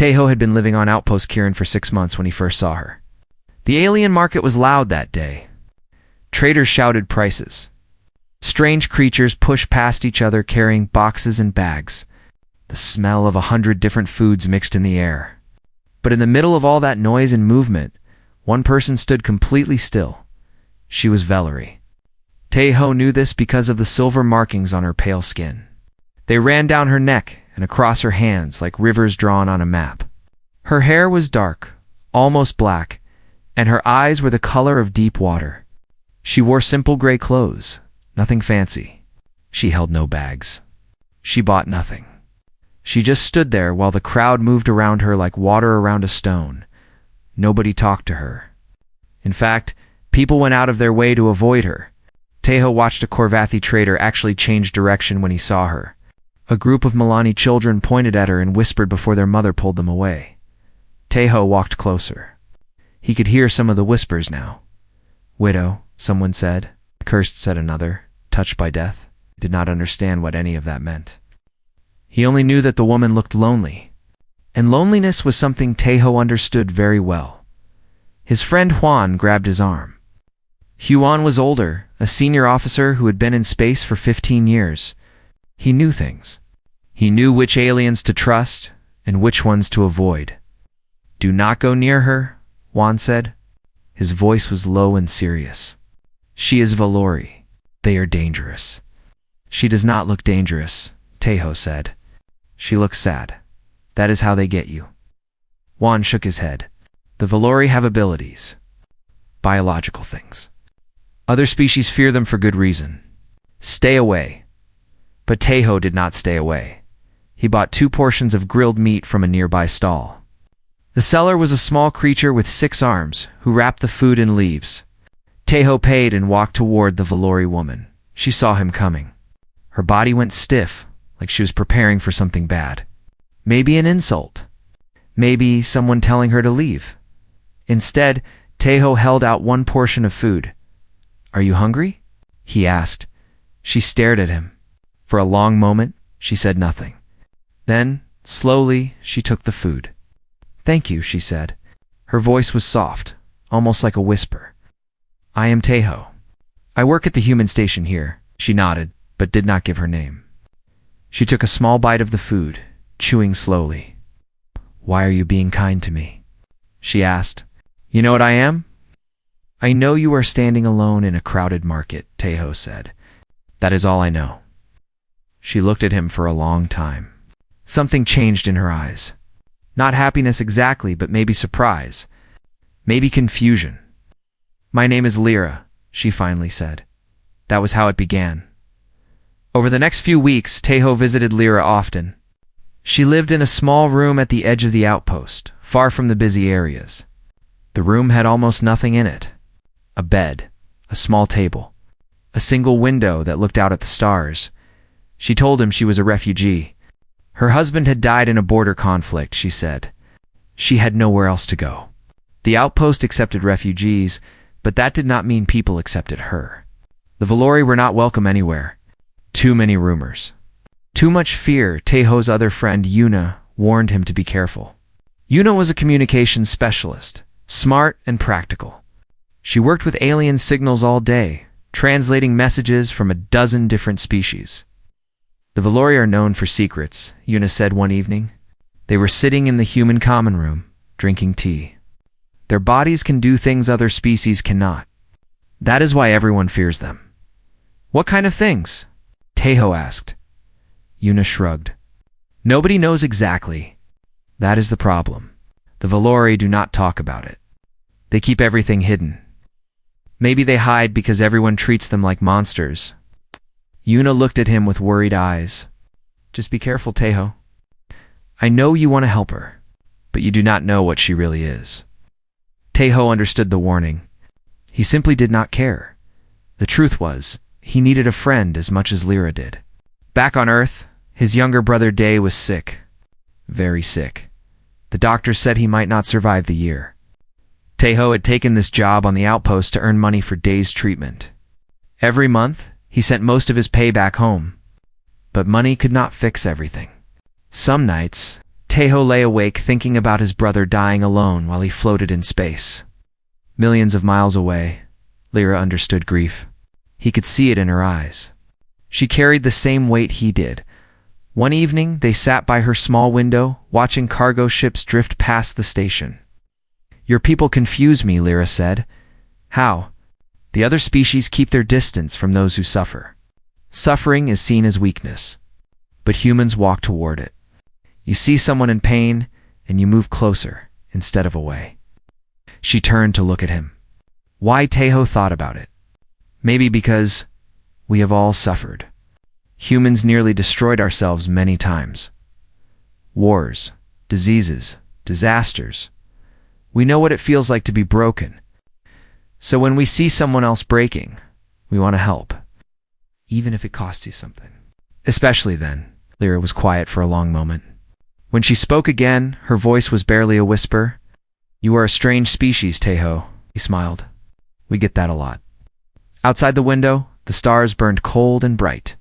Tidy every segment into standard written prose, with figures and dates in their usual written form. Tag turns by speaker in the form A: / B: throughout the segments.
A: Taeho had been living on Outpost Kirin for 6 months when he first saw her. The alien market was loud that day. Traders shouted prices. Strange creatures pushed past each other carrying boxes and bags. The smell of 100 different foods mixed in the air. But in the middle of all that noise and movement, one person stood completely still. She was Valerie. Taeho knew this because of the silver markings on her pale skin. They ran down her neck and across her hands like rivers drawn on a map. Her hair was dark, almost black, and her eyes were the color of deep water. She wore simple gray clothes, nothing fancy. She held no bags. She bought nothing. She just stood there while the crowd moved around her like water around a stone. Nobody talked to her. In fact, people went out of their way to avoid her. Taeho watched a Korvathi trader actually change direction when he saw her. A group of Milani children pointed at her and whispered before their mother pulled them away. Taeho walked closer. He could hear some of the whispers now. "Widow," someone said. "Cursed," said another, touched by death. He did not understand what any of that meant. He only knew that the woman looked lonely. And loneliness was something Taeho understood very well. His friend Juan grabbed his arm. Juan was older, a senior officer who had been in space for 15 years. He knew things. He knew which aliens to trust and which ones to avoid. "Do not go near her," Juan said. His voice was low and serious. "She is Valori. They are dangerous." "She does not look dangerous," Taeho said. "She looks sad. That is how they get you." Juan shook his head. "The Valori have abilities. Biological things. Other species fear them for good reason. Stay away." But Taeho did not stay away. He bought 2 portions of grilled meat from a nearby stall. The seller was a small creature with 6 arms who wrapped the food in leaves. Taeho paid and walked toward the Valori woman. She saw him coming. Her body went stiff, like she was preparing for something bad. Maybe an insult. Maybe someone telling her to leave. Instead, Taeho held out 1 portion of food. "Are you hungry?" he asked. She stared at him. For a long moment, she said nothing. Then, slowly, she took the food. "Thank you," she said. Her voice was soft, almost like a whisper. "I am Taeho. I work at the human station here." She nodded, but did not give her name. She took a small bite of the food, chewing slowly. "Why are you being kind to me?" she asked. "You know what I am?" "I know you are standing alone in a crowded market," Taeho said. "That is all I know." She looked at him for a long time. Something changed in her eyes. Not happiness exactly, but maybe surprise. Maybe confusion. "My name is Lyra," she finally said. That was how it began. Over the next few weeks, Taeho visited Lyra often. She lived in a small room at the edge of the outpost, far from the busy areas. The room had almost nothing in it. A bed, a small table, a single window that looked out at the stars. She told him she was a refugee. Her husband had died in a border conflict, she said. She had nowhere else to go. The outpost accepted refugees, but that did not mean people accepted her. The Valori were not welcome anywhere. Too many rumors. Too much fear. Taeho's other friend, Yuna, warned him to be careful. Yuna was a communications specialist, smart and practical. She worked with alien signals all day, translating messages from a dozen different species. "The Valori are known for secrets," Yuna said one evening. They were sitting in the human common room, drinking tea. "Their bodies can do things other species cannot. That is why everyone fears them." "What kind of things?" Taeho asked. Yuna shrugged. "Nobody knows exactly. That is the problem. The Valori do not talk about it. They keep everything hidden. Maybe they hide because everyone treats them like monsters." Yuna looked at him with worried eyes. "Just be careful, Taeho. I know you want to help her, but you do not know what she really is." Taeho understood the warning. He simply did not care. The truth was, he needed a friend as much as Lyra did. Back on Earth, his younger brother Day was sick. Very sick. The doctors said he might not survive the year. Taeho had taken this job on the outpost to earn money for Day's treatment. Every month, he sent most of his pay back home. But money could not fix everything. Some nights, Tejo lay awake thinking about his brother dying alone while he floated in space. Millions of miles away, Lyra understood grief. He could see it in her eyes. She carried the same weight he did. One evening, they sat by her small window, watching cargo ships drift past the station. "Your people confuse me," Lyra said. "How?" "The other species keep their distance from those who suffer. Suffering is seen as weakness, but humans walk toward it. You see someone in pain, and you move closer instead of away." She turned to look at him. Why Tejo thought about it. Maybe because we have all suffered. Humans nearly destroyed ourselves many times. Wars, diseases, disasters. We know what it feels like to be broken. So when we see someone else breaking, we want to help, even if it costs you something. Especially then. Lyra was quiet for a long moment. When she spoke again, her voice was barely a whisper. "You are a strange species, Tejo," he smiled. "We get that a lot." Outside the window, the stars burned cold and bright.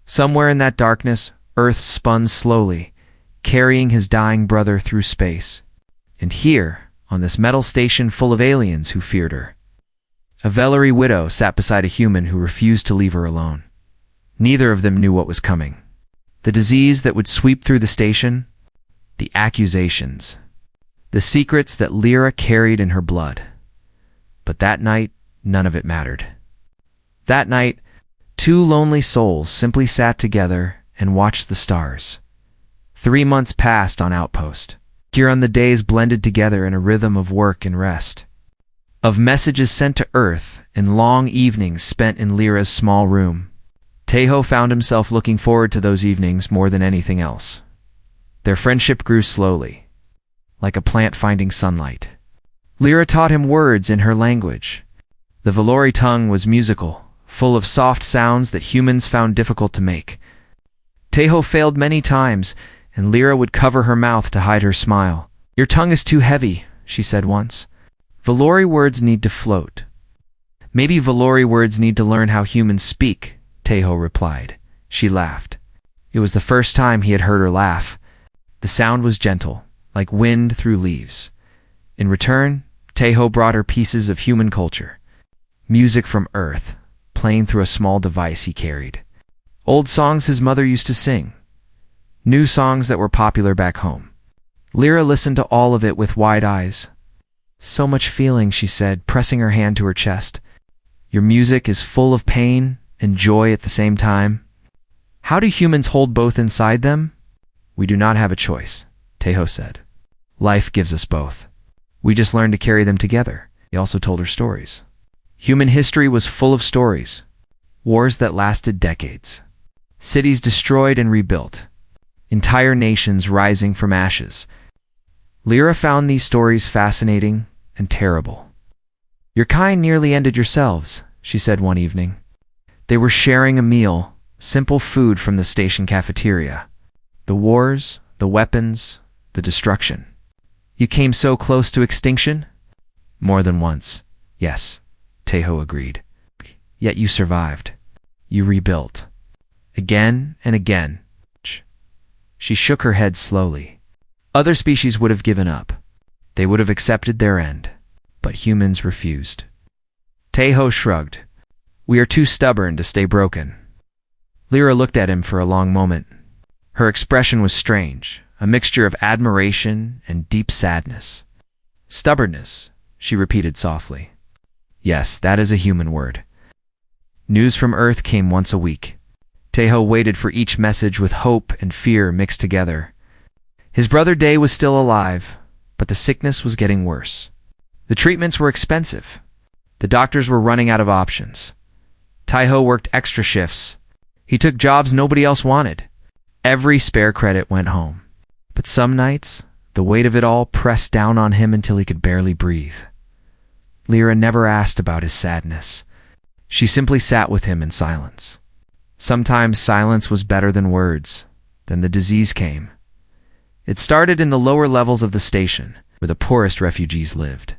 A: Somewhere in that darkness, Earth spun slowly, carrying his dying brother through space. And here, on this metal station full of aliens who feared her, a Vellery widow sat beside a human who refused to leave her alone. Neither of them knew what was coming. The disease that would sweep through the station, the accusations, the secrets that Lyra carried in her blood. But that night, none of it mattered. That night, two lonely souls simply sat together and watched the stars. 3 months passed on Outpost. Here on the days blended together in a rhythm of work and rest, of messages sent to Earth and long evenings spent in Lyra's small room. Tejo found himself looking forward to those evenings more than anything else. Their friendship grew slowly, like a plant finding sunlight. Lyra taught him words in her language. The Vellery tongue was musical, full of soft sounds that humans found difficult to make. Tejo failed many times, and Lyra would cover her mouth to hide her smile. "Your tongue is too heavy," she said once. "Vellery words need to float." "Maybe Vellery words need to learn how humans speak," Tejo replied. She laughed. It was the first time he had heard her laugh. The sound was gentle, like wind through leaves. In return, Tejo brought her pieces of human culture. Music from Earth, playing through a small device he carried. Old songs his mother used to sing. New songs that were popular back home. Lyra listened to all of it with wide eyes. "So much feeling," she said, pressing her hand to her chest. "Your music is full of pain and joy at the same time. How do humans hold both inside them?" "We do not have a choice," Tejo said. "Life gives us both. We just learn to carry them together." He also told her stories. Human history was full of stories. Wars that lasted decades. Cities destroyed and rebuilt. Entire nations rising from ashes. Lyra found these stories fascinating and terrible. "Your kind nearly ended yourselves," she said one evening. They were sharing a meal, simple food from the station cafeteria. The wars, the weapons, the destruction. "You came so close to extinction?" "More than once, yes," Tejo agreed. "Yet you survived. You rebuilt. Again and again." She shook her head slowly. Other species would have given up. They would have accepted their end. But humans refused. Tejo shrugged. "We are too stubborn to stay broken." Lyra looked at him for a long moment. Her expression was strange, a mixture of admiration and deep sadness. "Stubbornness," she repeated softly. "Yes, that is a human word." News from Earth came once a week. Tejo waited for each message with hope and fear mixed together. His brother Day was still alive, but the sickness was getting worse. The treatments were expensive. The doctors were running out of options. Tejo worked extra shifts. He took jobs nobody else wanted. Every spare credit went home. But some nights, the weight of it all pressed down on him until he could barely breathe. Lyra never asked about his sadness. She simply sat with him in silence. Sometimes silence was better than words. Then the disease came. It started in the lower levels of the station, where the poorest refugees lived.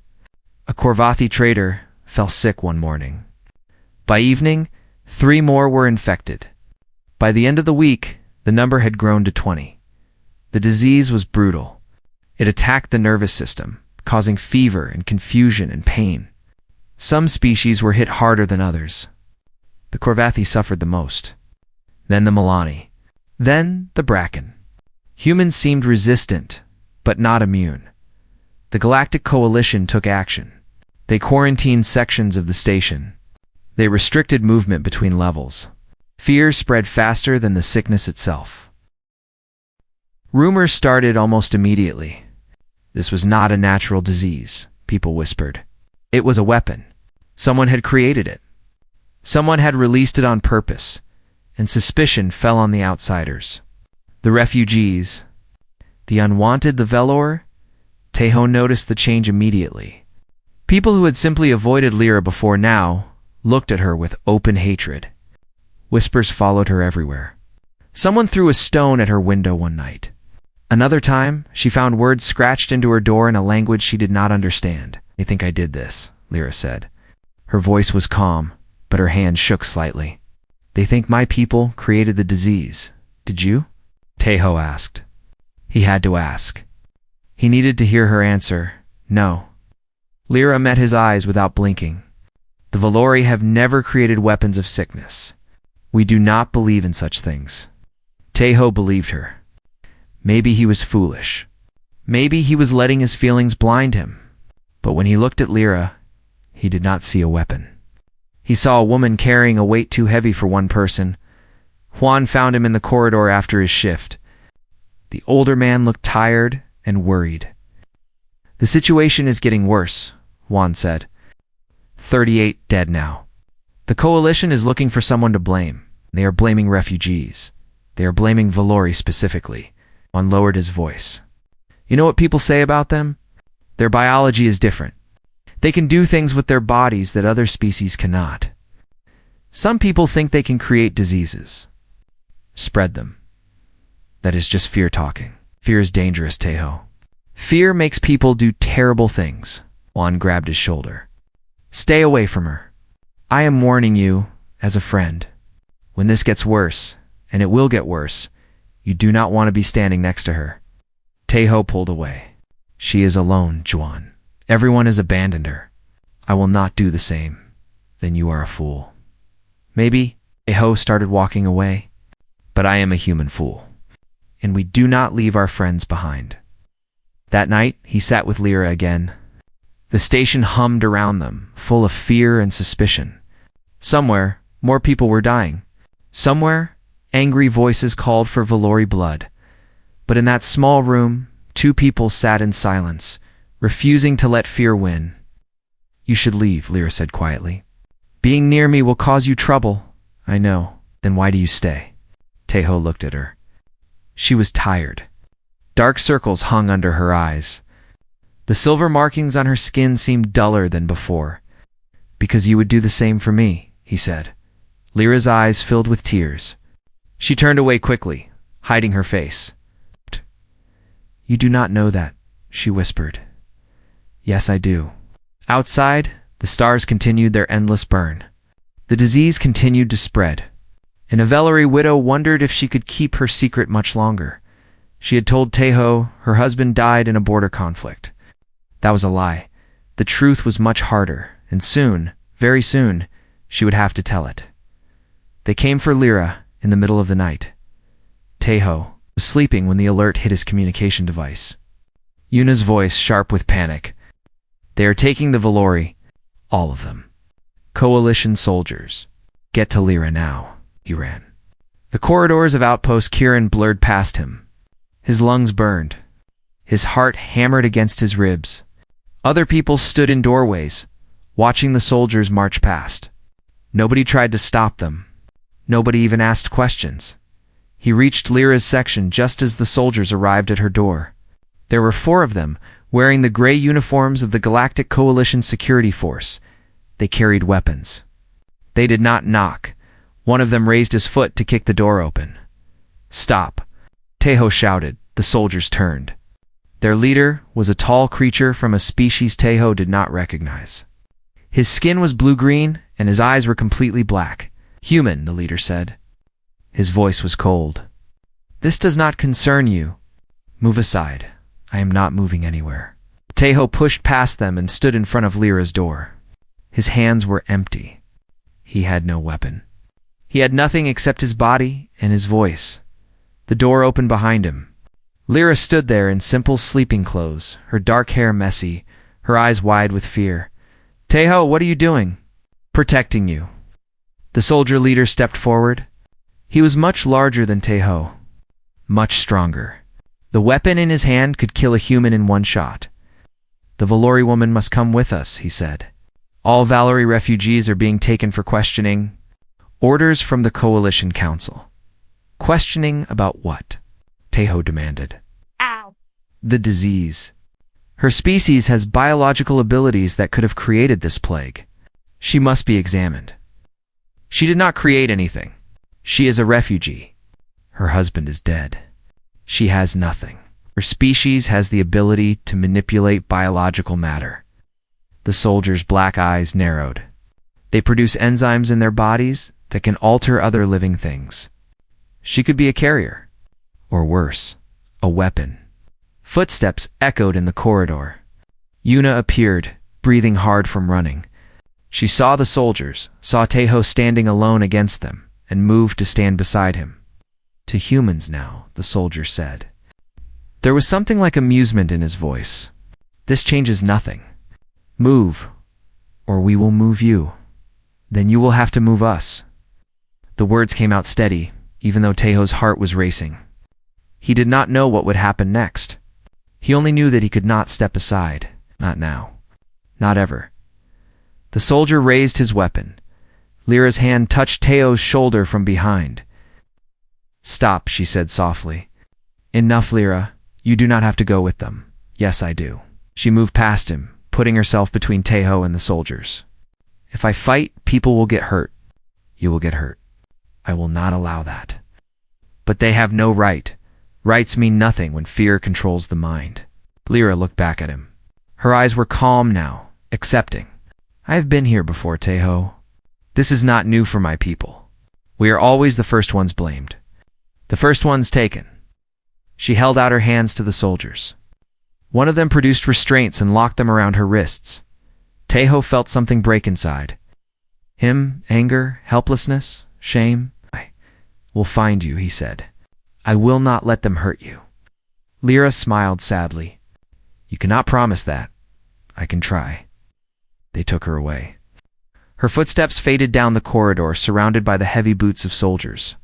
A: A Korvathi trader fell sick one morning. By evening, 3 more were infected. By the end of the week, the number had grown to 20. The disease was brutal. It attacked the nervous system, causing fever and confusion and pain. Some species were hit harder than others. The Corvathi suffered the most. Then the Milani. Then the Bracken. Humans seemed resistant, but not immune. The Galactic Coalition took action. They quarantined sections of the station. They restricted movement between levels. Fear spread faster than the sickness itself. Rumors started almost immediately. This was not a natural disease, people whispered. It was a weapon. Someone had created it. Someone had released it on purpose, and suspicion fell on the outsiders. The refugees, the unwanted, the Velour. Teho noticed the change immediately. People who had simply avoided Lyra before now looked at her with open hatred. Whispers followed her everywhere. Someone threw a stone at her window one night. Another time, she found words scratched into her door in a language she did not understand. "They think I did this," Lyra said. Her voice was calm, but her hand shook slightly. "They think my people created the disease. Did you?" Teho asked. He had to ask. He needed to hear her answer, "No." Lyra met his eyes without blinking. "The Valori have never created weapons of sickness. We do not believe in such things." Teho believed her. Maybe he was foolish. Maybe he was letting his feelings blind him. But when he looked at Lyra, he did not see a weapon. He saw a woman carrying a weight too heavy for one person. Juan found him in the corridor after his shift. The older man looked tired and worried. "The situation is getting worse," Juan said. 38 dead now. The coalition is looking for someone to blame. They are blaming refugees. They are blaming Valori specifically. Juan lowered his voice. "You know what people say about them? Their biology is different. They can do things with their bodies that other species cannot. Some people think they can create diseases. Spread them. That is just fear talking. Fear is dangerous, Teho. Fear makes people do terrible things." Juan grabbed his shoulder. "Stay away from her. I am warning you as a friend. When this gets worse, and it will get worse, you do not want to be standing next to her." Teho pulled away. "She is alone, Juan. Everyone has abandoned her. I will not do the same. Then you are a fool." Maybe Teho started walking away. "But I am a human fool. And we do not leave our friends behind." That night, he sat with Lyra again. The station hummed around them, full of fear and suspicion. Somewhere, more people were dying. Somewhere, angry voices called for Valori blood. But in that small room, two people sat in silence, refusing to let fear win. "You should leave," Lyra said quietly. "Being near me will cause you trouble." "I know. Then why do you stay?" Teho looked at her. She was tired. Dark circles hung under her eyes. The silver markings on her skin seemed duller than before. "Because you would do the same for me," he said. Lyra's eyes filled with tears. She turned away quickly, hiding her face. "You do not know that," she whispered. "Yes, I do." Outside, the stars continued their endless burn. The disease continued to spread. An Avelari widow wondered if she could keep her secret much longer. She had told Teho her husband died in a border conflict. That was a lie. The truth was much harder, and soon, very soon, she would have to tell it. They came for Lyra in the middle of the night. Teho was sleeping when the alert hit his communication device. Yuna's voice sharp with panic. "They are taking the Valori, all of them. Coalition soldiers. Get to Lyra now." He ran. The corridors of Outpost Kirin blurred past him. His lungs burned. His heart hammered against his ribs. Other people stood in doorways, watching the soldiers march past. Nobody tried to stop them. Nobody even asked questions. He reached Lyra's section just as the soldiers arrived at her door. There were 4 of them, wearing the gray uniforms of the Galactic Coalition Security Force. They carried weapons. They did not knock. One of them raised his foot to kick the door open. "Stop!" Teho shouted. The soldiers turned. Their leader was a tall creature from a species Teho did not recognize. His skin was blue-green, and his eyes were completely black. "Human," the leader said. His voice was cold. "This does not concern you. Move aside. I am not moving anywhere. Teho pushed past them and stood in front of Lyra's door. His hands were empty. He had no weapon. He had nothing except his body and his voice. The door opened behind him. Lyra stood there in simple sleeping clothes, her dark hair messy, her eyes wide with fear. Teho, what are you doing? Protecting you. The soldier leader stepped forward. He was much larger than Teho, much stronger. The weapon in his hand could kill a human in one shot. The Valori woman must come with us, he said. All Valori refugees are being taken for questioning. Orders from the Coalition Council. Questioning about what? Teho demanded.
B: Ow.
A: The disease. Her species has biological abilities that could have created this plague. She must be examined. She did not create anything. She is a refugee. Her husband is dead. She has nothing. Her species has the ability to manipulate biological matter. The soldier's black eyes narrowed. They produce enzymes in their bodies that can alter other living things. She could be a carrier. Or worse, a weapon. Footsteps echoed in the corridor. Yuna appeared, breathing hard from running. She saw the soldiers, saw Teho standing alone against them, and moved to stand beside him. To humans now, the soldier said. There was something like amusement in his voice. This changes nothing. Move, or we will move you. Then you will have to move us. The words came out steady, even though Teho's heart was racing. He did not know what would happen next. He only knew that he could not step aside. Not now. Not ever. The soldier raised his weapon. Lyra's hand touched Teho's shoulder from behind. Stop, she said softly. Enough, Lyra. You do not have to go with them. Yes, I do. She moved past him, putting herself between Teho and the soldiers. If I fight, people will get hurt. You will get hurt. I will not allow that. But they have no right. Rights mean nothing when fear controls the mind. Lyra looked back at him. Her eyes were calm now, accepting. I have been here before, Teho. This is not new for my people. We are always the first ones blamed. The first ones taken. She held out her hands to the soldiers. One of them produced restraints and locked them around her wrists. Teho felt something break inside. Him, anger, helplessness, shame. I will find you, he said. I will not let them hurt you. Lyra smiled sadly. You cannot promise that. I can try. They took her away. Her footsteps faded down the corridor, surrounded by the heavy boots of soldiers.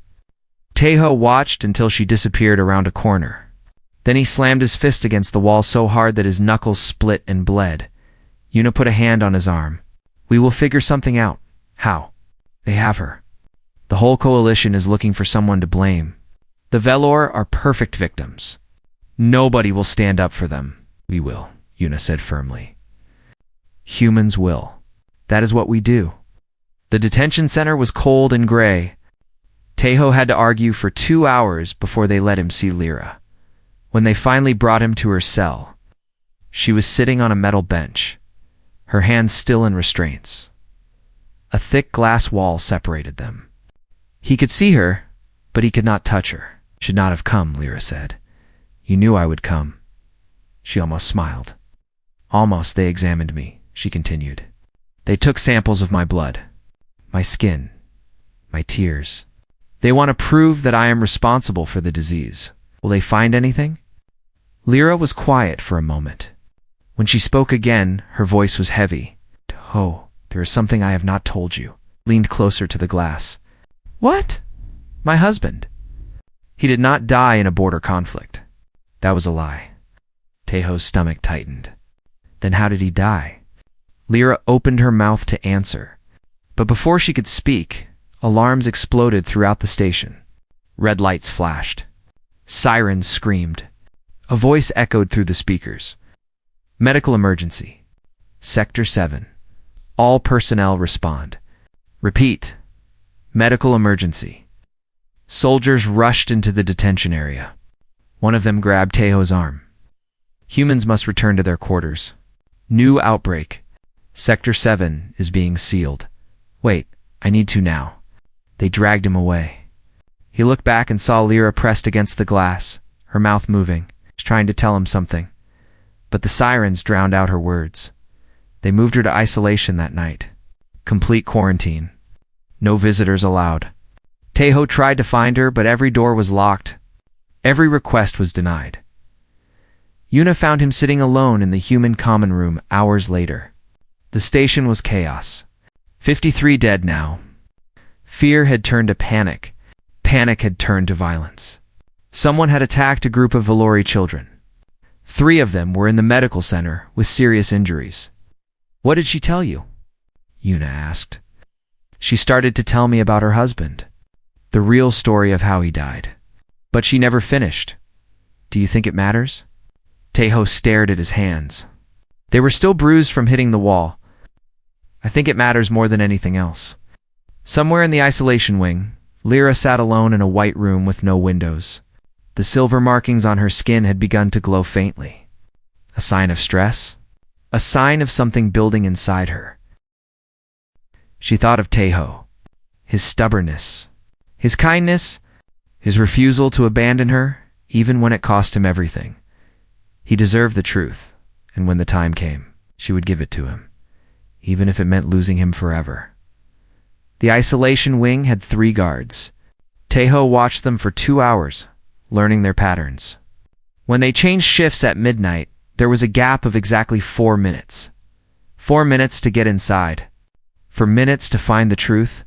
A: Teho watched until she disappeared around a corner. Then he slammed his fist against the wall so hard that his knuckles split and bled. Yuna put a hand on his arm. We will figure something out. How? They have her. The whole coalition is looking for someone to blame. The Velor are perfect victims. Nobody will stand up for them. We will, Yuna said firmly. Humans will. That is what we do. The detention center was cold and gray. Teho had to argue for 2 hours before they let him see Lyra. When they finally brought him to her cell, she was sitting on a metal bench, her hands still in restraints. A thick glass wall separated them. He could see her, but he could not touch her. Should not have come, Lyra said. You knew I would come. She almost smiled. Almost they examined me, she continued. They took samples of my blood, my skin, my tears. They want to prove that I am responsible for the disease. Will they find anything? Lyra was quiet for a moment. When she spoke again, her voice was heavy. Oh, there is something I have not told you. Leaned closer to the glass. What? My husband. He did not die in a border conflict. That was a lie. Teho's stomach tightened. Then how did he die? Lyra opened her mouth to answer. But before she could speak, alarms exploded throughout the station. Red lights flashed. Sirens screamed. A voice echoed through the speakers. Medical emergency. Sector 7. All personnel respond. Repeat. Medical emergency. Soldiers rushed into the detention area. One of them grabbed Teho's arm. Humans must return to their quarters. New outbreak. Sector 7 is being sealed. Wait, I need to now. They dragged him away. He looked back and saw Lyra pressed against the glass, her mouth moving. trying to tell him something, but the sirens drowned out her words. They moved her to isolation that night. Complete quarantine. No visitors allowed. Taeho tried to find her, but every door was locked. Every request was denied. Yuna found him sitting alone in the human common room hours later. The station was chaos. 53 dead now. Fear had turned to panic. Panic had turned to violence. Someone had attacked a group of Valori children. 3 of them were in the medical center with serious injuries. "What did she tell you?" Yuna asked. "She started to tell me about her husband. The real story of how he died. But she never finished. Do you think it matters?" Taeho stared at his hands. They were still bruised from hitting the wall. "I think it matters more than anything else." Somewhere in the isolation wing, Lyra sat alone in a white room with no windows. The silver markings on her skin had begun to glow faintly. A sign of stress? A sign of something building inside her. She thought of Taeho, his stubbornness, his kindness, his refusal to abandon her, even when it cost him everything. He deserved the truth, and when the time came, she would give it to him, even if it meant losing him forever. The isolation wing had 3 guards. Taeho watched them for 2 hours, learning their patterns. When they changed shifts at midnight, there was a gap of exactly 4 minutes. 4 minutes to get inside. For minutes to find the truth.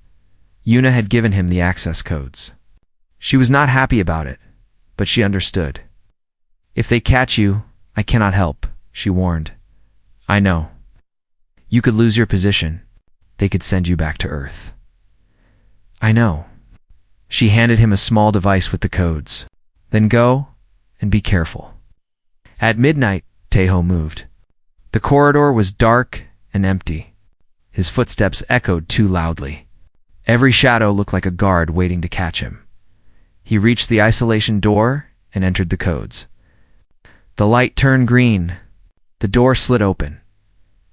A: Yuna had given him the access codes. She was not happy about it, but she understood. "If they catch you, I cannot help," she warned. "I know. You could lose your position. They could send you back to Earth." "I know." She handed him a small device with the codes. "Then go, and be careful." At midnight, Taeho moved. The corridor was dark and empty. His footsteps echoed too loudly. Every shadow looked like a guard waiting to catch him. He reached the isolation door and entered the codes. The light turned green. The door slid open.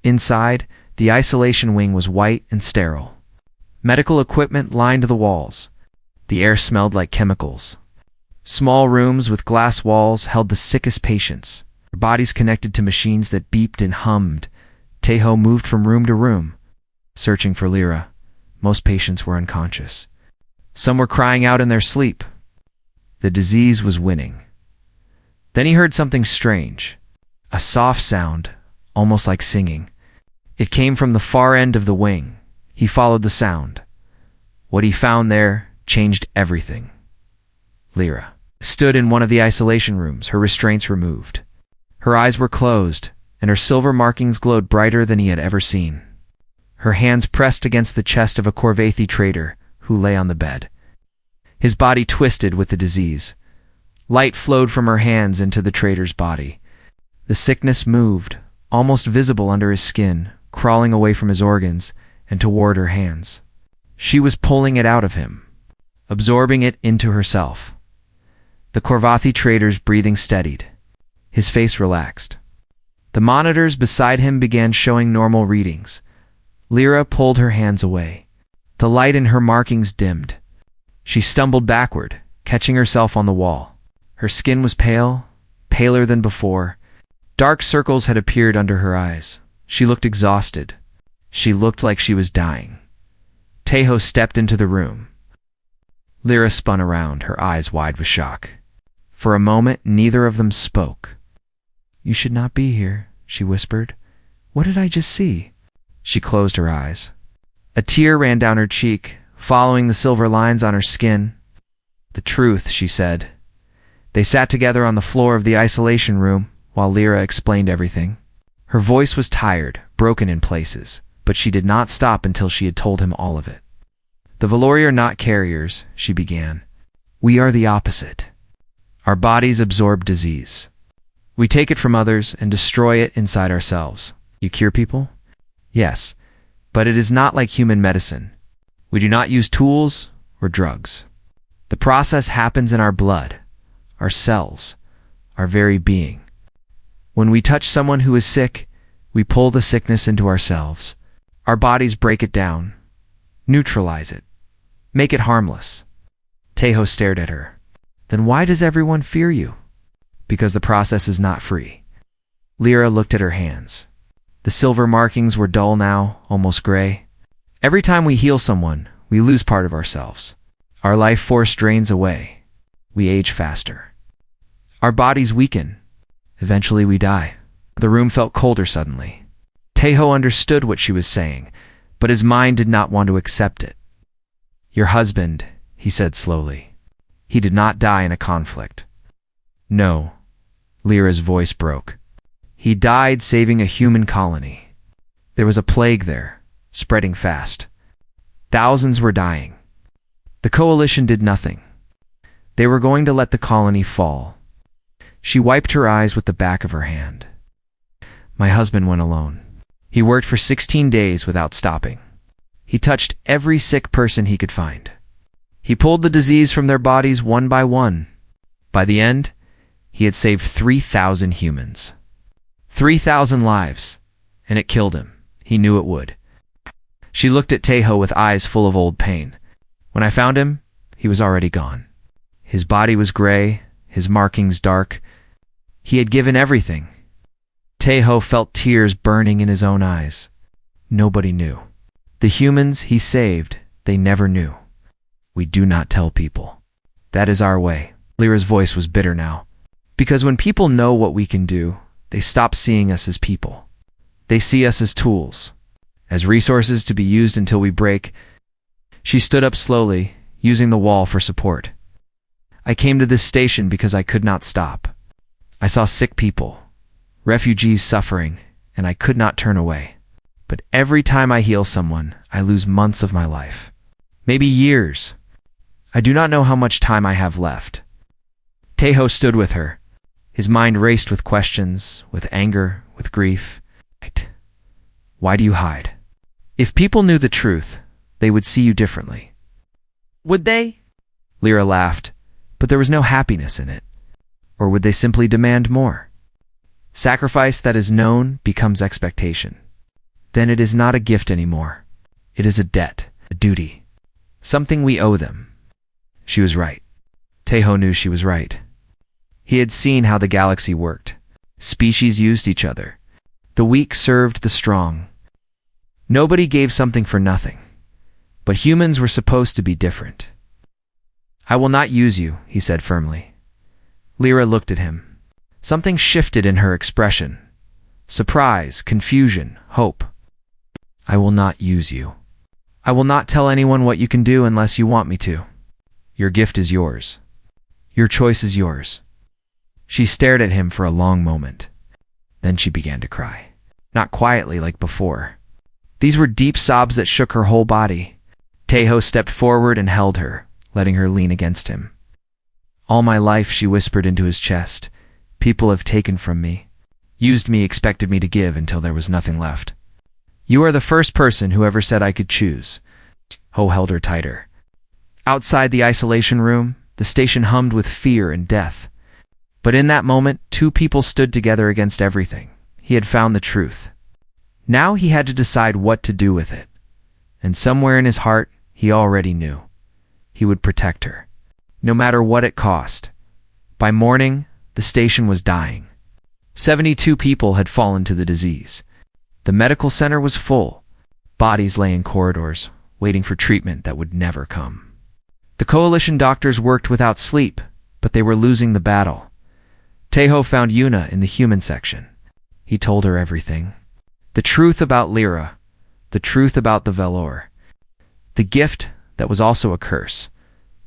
A: Inside, the isolation wing was white and sterile. Medical equipment lined the walls. The air smelled like chemicals. Small rooms with glass walls held the sickest patients, their bodies connected to machines that beeped and hummed. Taeho moved from room to room, searching for Lyra. Most patients were unconscious. Some were crying out in their sleep. The disease was winning. Then he heard something strange, a soft sound, almost like singing. It came from the far end of the wing. He followed the sound. What he found there changed everything. Lyra stood in one of the isolation rooms, her restraints removed. Her eyes were closed, and her silver markings glowed brighter than he had ever seen. Her hands pressed against the chest of a Corvathi trader who lay on the bed. His body twisted with the disease. Light flowed from her hands into the trader's body. The sickness moved, almost visible under his skin, crawling away from his organs and toward her hands. She was pulling it out of him, absorbing it into herself. The Corvathi trader's breathing steadied. His face relaxed. The monitors beside him began showing normal readings. Lyra pulled her hands away. The light in her markings dimmed. She stumbled backward, catching herself on the wall. Her skin was pale, paler than before. Dark circles had appeared under her eyes. She looked exhausted. She looked like she was dying. Taeho stepped into the room. Lyra spun around, her eyes wide with shock. For a moment, neither of them spoke. "You should not be here," she whispered. "What did I just see?" She closed her eyes. A tear ran down her cheek, following the silver lines on her skin. "The truth," she said. They sat together on the floor of the isolation room while Lyra explained everything. Her voice was tired, broken in places, but she did not stop until she had told him all of it. "The Valori are not carriers," she began. "We are the opposite. Our bodies absorb disease. We take it from others and destroy it inside ourselves. You cure people? Yes, but it is not like human medicine. We do not use tools or drugs. The process happens in our blood, our cells, our very being. When we touch someone who is sick, we pull the sickness into ourselves. Our bodies break it down, neutralize it, make it harmless." Taeho stared at her. "Then why does everyone fear you?" Because the process is not free. Lyra looked at her hands. The silver markings were dull now, almost gray. Every time we heal someone, we lose part of ourselves. Our life force drains away. We age faster. Our bodies weaken. Eventually we die. The room felt colder suddenly. Tejo understood what she was saying, but his mind did not want to accept it. Your husband, he said slowly. He did not die in a conflict. No. Lyra's voice broke. He died saving a human colony. There was a plague there, spreading fast. Thousands were dying. The coalition did nothing. They were going to let the colony fall. She wiped her eyes with the back of her hand. My husband went alone. He worked for 16 days without stopping. He touched every sick person he could find. He pulled the disease from their bodies one by one. By the end, he had saved 3,000 humans. 3,000 lives, and it killed him. He knew it would. She looked at Tejo with eyes full of old pain. When I found him, he was already gone. His body was gray, his markings dark. He had given everything. Tejo felt tears burning in his own eyes. Nobody knew. The humans he saved, they never knew. We do not tell people. That is our way. Lyra's voice was bitter now. Because when people know what we can do, they stop seeing us as people. They see us as tools, as resources to be used until we break. She stood up slowly, using the wall for support. I came to this station because I could not stop. I saw sick people, refugees suffering, and I could not turn away. But every time I heal someone, I lose months of my life. Maybe years. I do not know how much time I have left. Tejo stood with her. His mind raced with questions, with anger, with grief. Why do you hide? If people knew the truth, they would see you differently. Would they? Lyra laughed, but there was no happiness in it. Or would they simply demand more? Sacrifice that is known becomes expectation. Then it is not a gift anymore. It is a debt, a duty, something we owe them. She was right. Tejo knew she was right. He had seen how the galaxy worked. Species used each other. The weak served the strong. Nobody gave something for nothing. But humans were supposed to be different. I will not use you, he said firmly. Lyra looked at him. Something shifted in her expression. Surprise, confusion, hope. I will not use you. I will not tell anyone what you can do unless you want me to. Your gift is yours. Your choice is yours. She stared at him for a long moment. Then she began to cry. Not quietly like before. These were deep sobs that shook her whole body. Tejo stepped forward and held her, letting her lean against him. All my life, she whispered into his chest, people have taken from me, used me, expected me to give until there was nothing left. You are the first person who ever said I could choose. Ho held her tighter. Outside the isolation room, the station hummed with fear and death. But in that moment, two people stood together against everything. He had found the truth. Now he had to decide what to do with it. And somewhere in his heart, he already knew. He would protect her, no matter what it cost. By morning, the station was dying. 72 people had fallen to the disease. The medical center was full. Bodies lay in corridors, waiting for treatment that would never come. The coalition doctors worked without sleep, but they were losing the battle. Tejo found Yuna in the human section. He told her everything. The truth about Lyra, the truth about the Velour, the gift that was also a curse.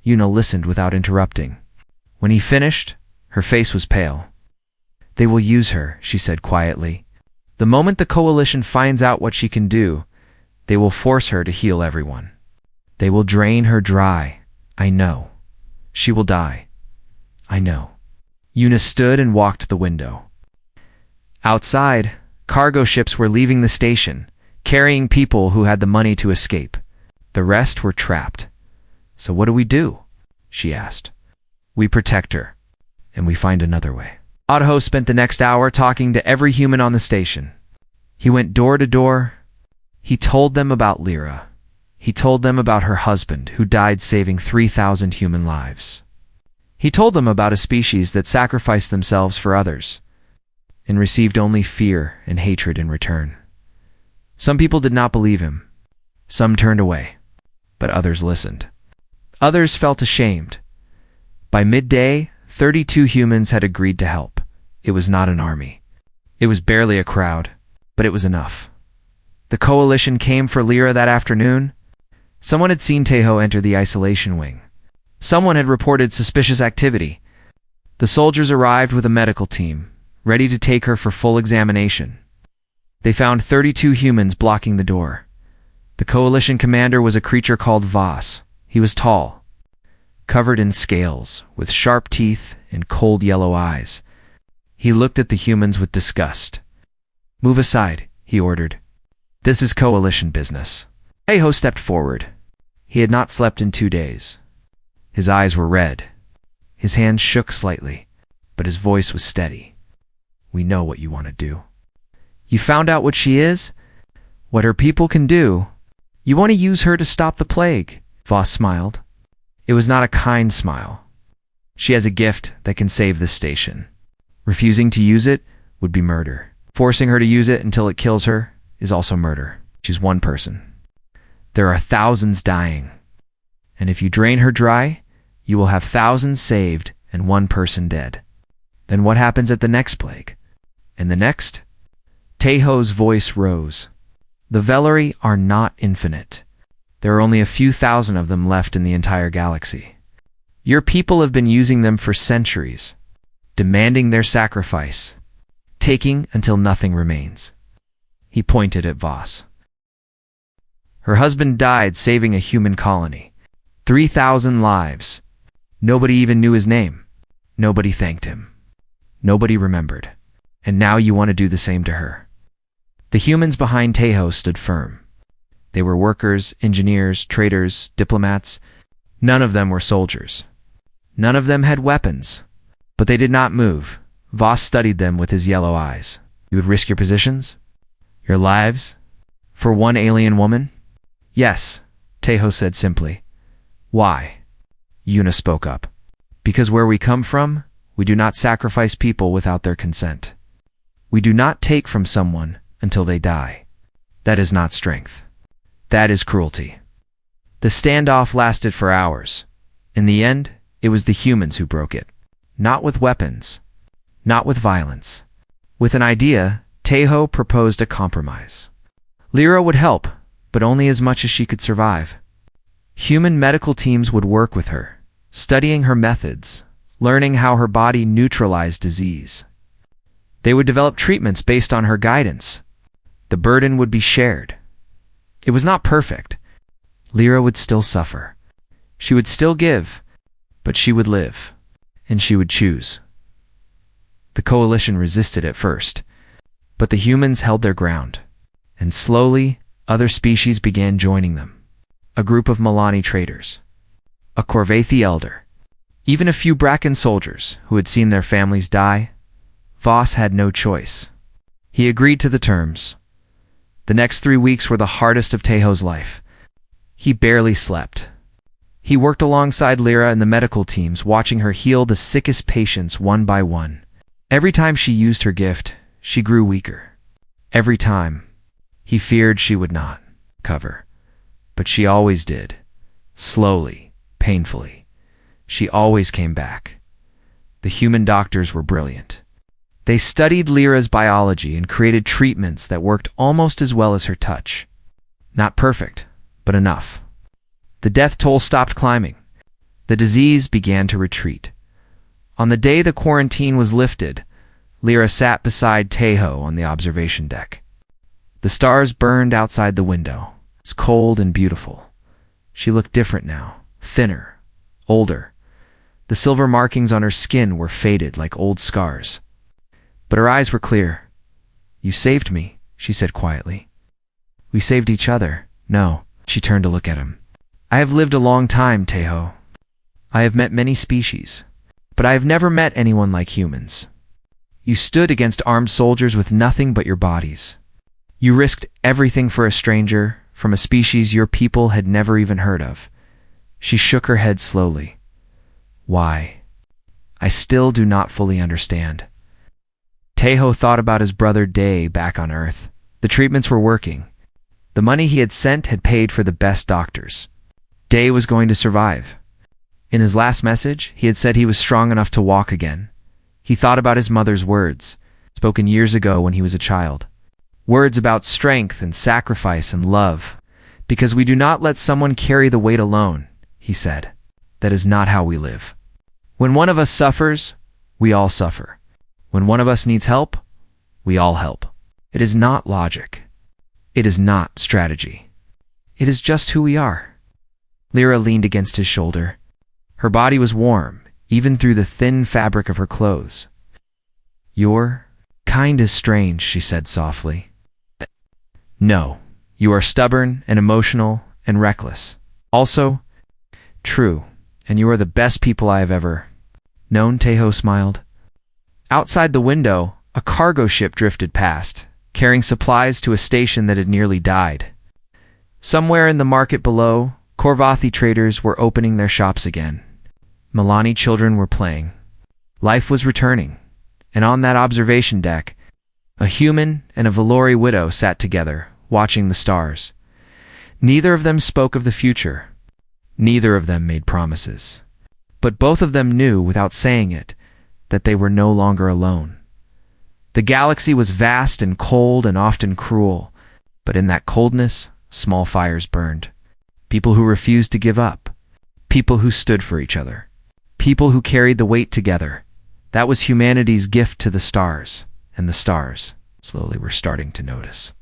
A: Yuna listened without interrupting. When he finished, her face was pale. They will use her, she said quietly. The moment the coalition finds out what she can do, they will force her to heal everyone. They will drain her dry. I know. She will die. I know. Yuna stood and walked to the window. Outside, cargo ships were leaving the station, carrying people who had the money to escape. The rest were trapped. So what do we do? She asked. We protect her, and we find another way. Adho spent the next hour talking to every human on the station. He went door to door. He told them about Lyra. He told them about her husband, who died saving 3,000 human lives. He told them about a species that sacrificed themselves for others and received only fear and hatred in return. Some people did not believe him. Some turned away, but others listened. Others felt ashamed. By midday, 32 humans had agreed to help. It was not an army. It was barely a crowd, but it was enough. The coalition came for Lyra that afternoon. Someone had seen Taeho enter the isolation wing. Someone had reported suspicious activity. The soldiers arrived with a medical team, ready to take her for full examination. They found 32 humans blocking the door. The coalition commander was a creature called Voss. He was tall, covered in scales, with sharp teeth and cold yellow eyes. He looked at the humans with disgust. "Move aside," he ordered. "This is coalition business." Taeho stepped forward. He had not slept in 2 days. His eyes were red. His hands shook slightly, but his voice was steady. "We know what you want to do. You found out what she is? What her people can do? You want to use her to stop the plague?" Voss smiled. It was not a kind smile. "She has a gift that can save this station. Refusing to use it would be murder. Forcing her to use it until it kills her is also murder. She's one person. There are thousands dying. And if you drain her dry, you will have thousands saved and one person dead. Then what happens at the next plague? And the next?" Taeho's voice rose. "The Velari are not infinite. There are only a few thousand of them left in the entire galaxy. Your people have been using them for centuries, demanding their sacrifice, taking until nothing remains." He pointed at Voss. "Her husband died saving a human colony. 3,000 lives. Nobody even knew his name. Nobody thanked him. Nobody remembered. And now you want to do the same to her." The humans behind Taeho stood firm. They were workers, engineers, traders, diplomats. None of them were soldiers. None of them had weapons. But they did not move. Voss studied them with his yellow eyes. "You would risk your positions? Your lives? For one alien woman?" "Yes," Taeho said simply. "Why?" Yuna spoke up. "Because where we come from, we do not sacrifice people without their consent. We do not take from someone until they die. That is not strength. That is cruelty." The standoff lasted for hours. In the end, it was the humans who broke it. Not with weapons. Not with violence. With an idea, Taeho proposed a compromise. Lyra would help, but only as much as she could survive. Human medical teams would work with her, studying her methods, learning how her body neutralized disease. They would develop treatments based on her guidance. The burden would be shared. It was not perfect. Lyra would still suffer. She would still give, but she would live, and she would choose. The coalition resisted at first, but the humans held their ground, and slowly other species began joining them. A group of Milani traders, a Corvathi elder, even a few Bracken soldiers who had seen their families die. Voss had no choice. He agreed to the terms. The next 3 weeks were the hardest of Taeho's life. He barely slept. He worked alongside Lyra and the medical teams, watching her heal the sickest patients one by one. Every time she used her gift, she grew weaker. Every time, he feared she would not recover. But she always did. Slowly, painfully. She always came back. The human doctors were brilliant. They studied Lyra's biology and created treatments that worked almost as well as her touch. Not perfect, but enough. The death toll stopped climbing. The disease began to retreat. On the day the quarantine was lifted, Lyra sat beside Taeho on the observation deck. The stars burned outside the window. It's cold and beautiful. She looked different now, thinner, older. The silver markings on her skin were faded like old scars. But her eyes were clear. "You saved me," she said quietly. "We saved each other." "No." She turned to look at him. "I have lived a long time, Taeho. I have met many species, but I have never met anyone like humans. You stood against armed soldiers with nothing but your bodies. You risked everything for a stranger, from a species your people had never even heard of." She shook her head slowly. "Why?" I still do not fully understand. Tejo thought about his brother Day back on Earth. The treatments were working. The money he had sent had paid for the best doctors. Day was going to survive. In his last message, he had said he was strong enough to walk again. He thought about his mother's words, spoken years ago when he was a child. Words about strength and sacrifice and love. Because we do not let someone carry the weight alone, he said. That is not how we live. When one of us suffers, we all suffer. When one of us needs help, we all help. It is not logic. It is not strategy. It is just who we are. Lyra leaned against his shoulder. Her body was warm, even through the thin fabric of her clothes. Your kind is strange, she said softly. No, you are stubborn and emotional and reckless. Also, true, and you are the best people I have ever known, Tejo smiled. Outside the window, a cargo ship drifted past, carrying supplies to a station that had nearly died. Somewhere in the market below, Korvathi traders were opening their shops again. Milani children were playing. Life was returning, and on that observation deck, a human and a Valori widow sat together, watching the stars. Neither of them spoke of the future. Neither of them made promises. But both of them knew, without saying it, that they were no longer alone. The galaxy was vast and cold and often cruel, but in that coldness, small fires burned. People who refused to give up. People who stood for each other. People who carried the weight together. That was humanity's gift to the stars, and the stars slowly were starting to notice.